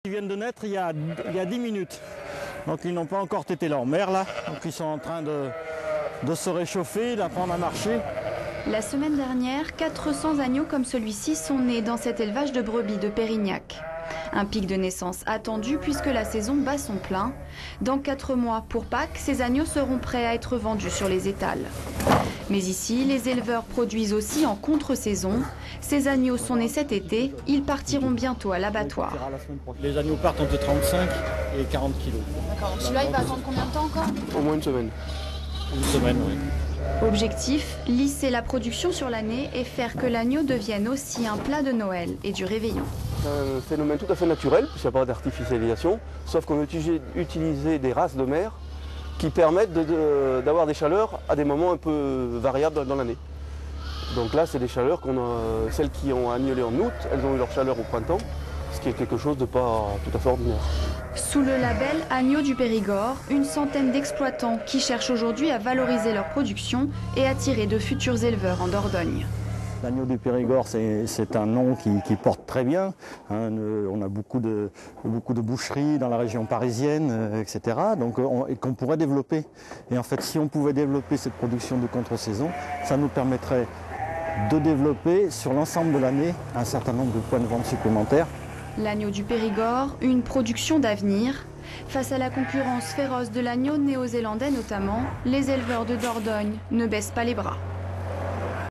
Ils viennent de naître il y a 10 minutes, donc ils n'ont pas encore tété leur mère là, donc ils sont en train de se réchauffer, d'apprendre à marcher. La semaine dernière, 400 agneaux comme celui-ci sont nés dans cet élevage de brebis de Pérignac. Un pic de naissance attendu puisque la saison bat son plein. Dans 4 mois pour Pâques, ces agneaux seront prêts à être vendus sur les étals. Mais ici, les éleveurs produisent aussi en contre-saison. Ces agneaux sont nés cet été, ils partiront bientôt à l'abattoir. Les agneaux partent entre 35 et 40 kilos. D'accord, celui-là il va attendre combien de temps encore? Au moins une semaine. Une semaine, oui. Objectif, lisser la production sur l'année et faire que l'agneau devienne aussi un plat de Noël et du réveillon. C'est un phénomène tout à fait naturel, puisqu'il n'y a pas d'artificialisation, sauf qu'on a utilisé des races de mer qui permettent d'avoir des chaleurs à des moments un peu variables dans l'année. Donc là, c'est des chaleurs celles qui ont agnolé en août, elles ont eu leur chaleur au printemps, ce qui est quelque chose de pas tout à fait ordinaire. Sous le label Agneaux du Périgord, une centaine d'exploitants qui cherchent aujourd'hui à valoriser leur production et attirer de futurs éleveurs en Dordogne. L'agneau du Périgord, c'est un nom qui porte très bien. On a beaucoup de boucheries dans la région parisienne, etc. Donc, et qu'on pourrait développer. Et en fait, si on pouvait développer cette production de contre-saison, ça nous permettrait de développer sur l'ensemble de l'année un certain nombre de points de vente supplémentaires. L'agneau du Périgord, une production d'avenir. Face à la concurrence féroce de l'agneau néo-zélandais notamment, les éleveurs de Dordogne ne baissent pas les bras.